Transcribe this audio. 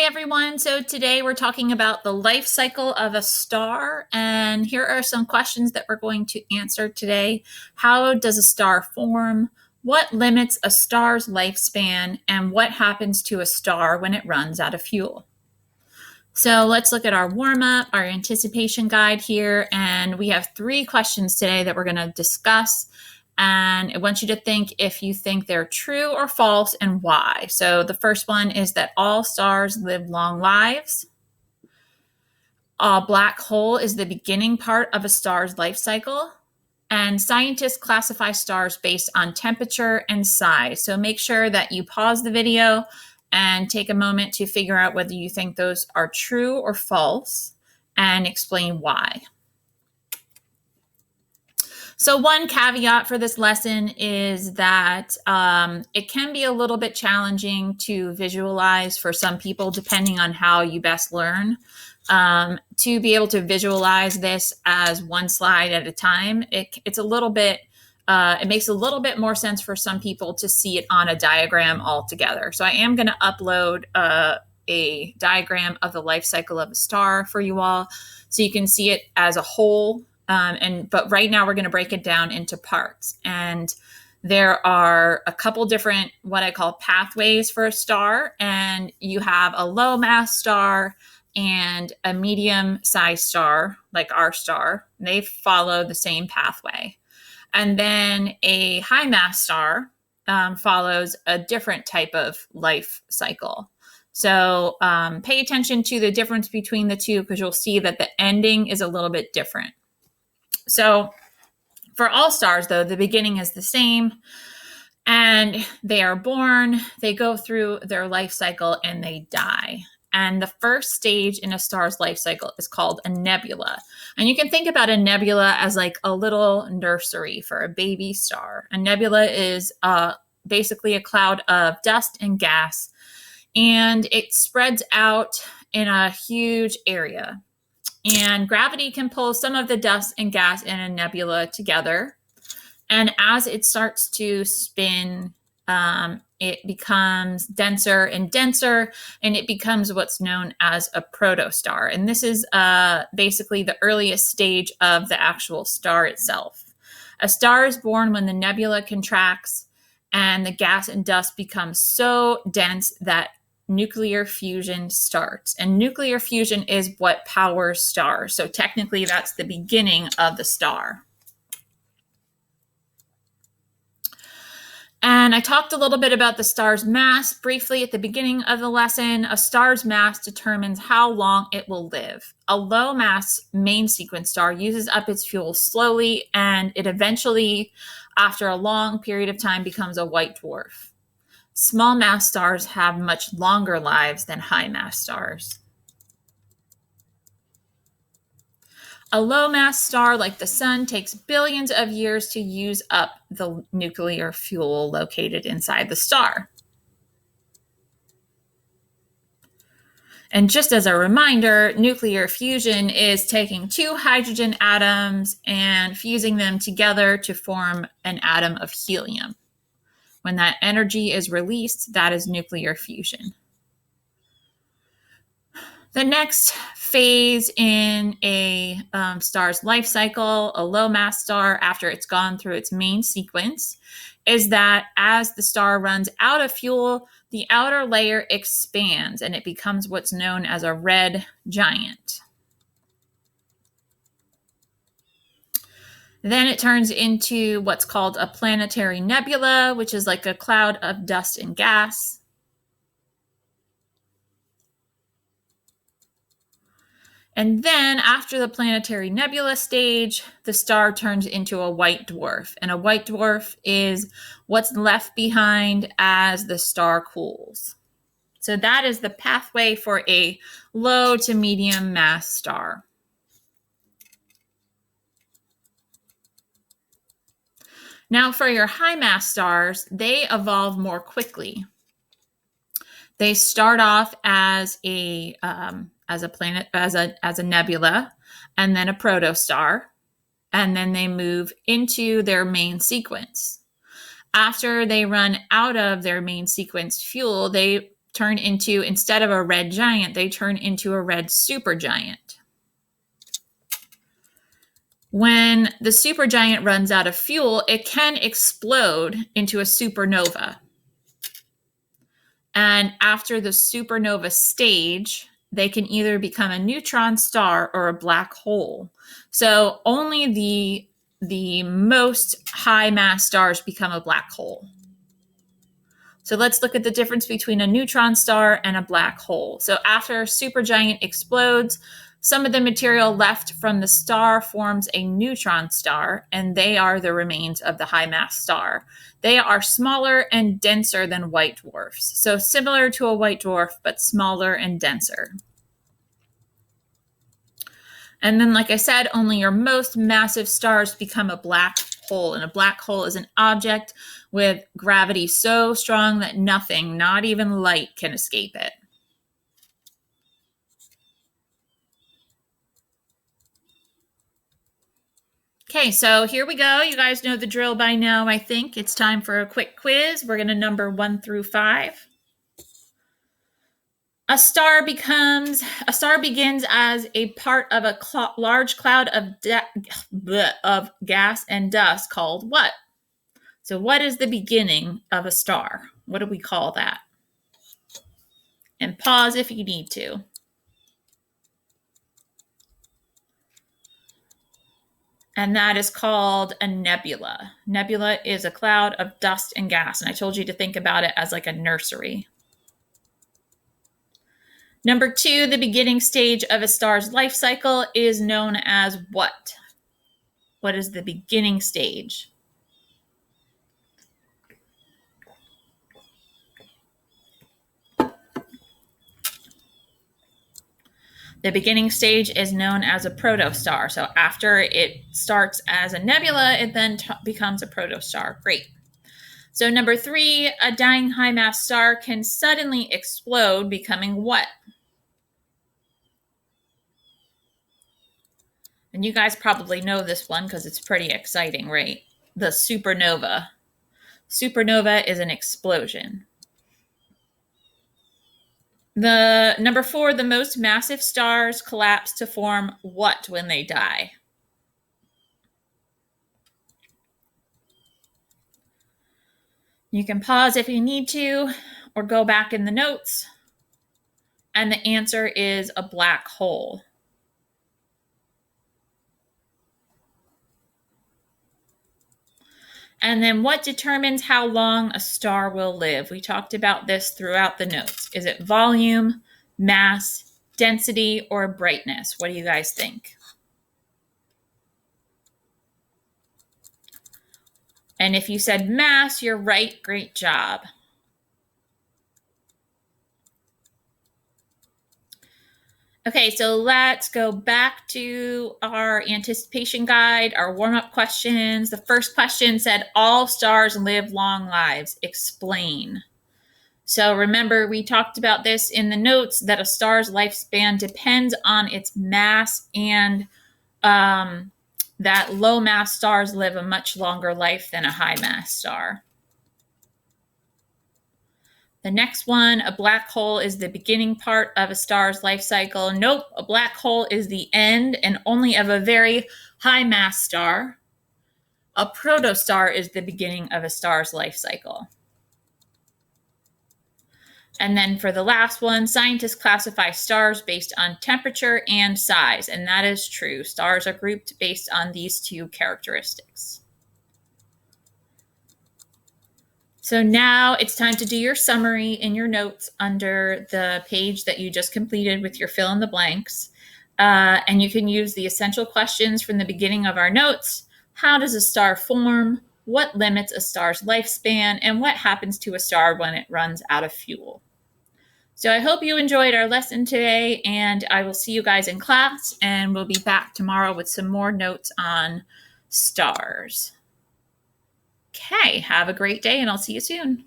everyone. So today we're talking about the life cycle of a star, and here are some questions that we're going to answer today. How does a star form? What limits a star's lifespan? And what happens to a star when it runs out of fuel? So let's look at our warm-up, our anticipation guide here, and we have 3 questions today that we're going to discuss. And I want you to think if you think they're true or false and why. So the first one is that all stars live long lives. A black hole is the beginning part of a star's life cycle. And scientists classify stars based on temperature and size. So make sure that you pause the video and take a moment to figure out whether you think those are true or false and explain why. So one caveat for this lesson is that it can be a little bit challenging to visualize for some people, depending on how you best learn. To be able to visualize this as one slide at a time, it's a little bit, it makes a little bit more sense for some people to see it on a diagram altogether. So I am going to upload a diagram of the life cycle of a star for you all, so you can see it as a whole. But right now we're going to break it down into parts. And there are a couple different, what I call pathways for a star. And you have a low mass star and a medium sized star, like our star. They follow the same pathway. And then a high mass star follows a different type of life cycle. So pay attention to the difference between the two, because you'll see that the ending is a little bit different. So for all stars, though, the beginning is the same, and they are born, they go through their life cycle, and they die. And the first stage in a star's life cycle is called a nebula. And you can think about a nebula as like a little nursery for a baby star. A nebula is basically a cloud of dust and gas, and it spreads out in a huge area. And gravity can pull some of the dust and gas in a nebula together. And as it starts to spin, it becomes denser and denser, and it becomes what's known as a protostar. And this is basically the earliest stage of the actual star itself. A star is born when the nebula contracts and the gas and dust become so dense that nuclear fusion starts. And nuclear fusion is what powers stars. So technically that's the beginning of the star. And I talked a little bit about the star's mass briefly at the beginning of the lesson. A star's mass determines how long it will live. A low mass main sequence star uses up its fuel slowly, and it eventually, after a long period of time, becomes a white dwarf. Small mass stars have much longer lives than high mass stars. A low mass star like the sun takes billions of years to use up the nuclear fuel located inside the star. And just as a reminder, nuclear fusion is taking 2 hydrogen atoms and fusing them together to form an atom of helium. When that energy is released, that is nuclear fusion. The next phase in a star's life cycle, a low mass star, after it's gone through its main sequence, is that as the star runs out of fuel, the outer layer expands and it becomes what's known as a red giant. Then it turns into what's called a planetary nebula, which is like a cloud of dust and gas. And then after the planetary nebula stage, the star turns into a white dwarf. And a white dwarf is what's left behind as the star cools. So that is the pathway for a low to medium mass star. Now for your high mass stars, they evolve more quickly. They start off as a nebula, and then a protostar, and then they move into their main sequence. After they run out of their main sequence fuel, they turn into, instead of a red giant, they turn into a red supergiant. When the supergiant runs out of fuel, it can explode into a supernova. And after the supernova stage, they can either become a neutron star or a black hole. So only the most high mass stars become a black hole. So let's look at the difference between a neutron star and a black hole. So after a supergiant explodes, some of the material left from the star forms a neutron star, and they are the remains of the high mass star. They are smaller and denser than white dwarfs. So similar to a white dwarf, but smaller and denser. And then, like I said, only your most massive stars become a black hole. And a black hole is an object with gravity so strong that nothing, not even light, can escape it. Okay, so here we go. You guys know the drill by now, I think. It's time for a quick quiz. We're going to number 1 through 5. A star begins as a part of a large cloud of gas and dust called what? So what is the beginning of a star? What do we call that? And pause if you need to. And that is called a nebula. Nebula is a cloud of dust and gas. And I told you to think about it as like a nursery. Number 2, the beginning stage of a star's life cycle is known as what? What is the beginning stage? The beginning stage is known as a protostar. So after it starts as a nebula, it then becomes a protostar. Great. So number 3, a dying high mass star can suddenly explode, becoming what? And you guys probably know this one because it's pretty exciting, right? The supernova. Supernova is an explosion. The number 4, the most massive stars collapse to form what when they die? You can pause if you need to or go back in the notes. And the answer is a black hole. And then what determines how long a star will live? We talked about this throughout the notes. Is it volume, mass, density, or brightness? What do you guys think? And if you said mass, you're right. Great job. Okay, so let's go back to our anticipation guide, our warm-up questions. The first question said, all stars live long lives. Explain. So remember, we talked about this in the notes, that a star's lifespan depends on its mass, and that low mass stars live a much longer life than a high mass star. The next one, a black hole is the beginning part of a star's life cycle. Nope, a black hole is the end and only of a very high mass star. A protostar is the beginning of a star's life cycle. And then for the last one, scientists classify stars based on temperature and size. And that is true. Stars are grouped based on these 2 characteristics. So now it's time to do your summary in your notes under the page that you just completed with your fill in the blanks. And you can use the essential questions from the beginning of our notes. How does a star form? What limits a star's lifespan? And what happens to a star when it runs out of fuel? So I hope you enjoyed our lesson today, and I will see you guys in class, and we'll be back tomorrow with some more notes on stars. Okay, have a great day, and I'll see you soon.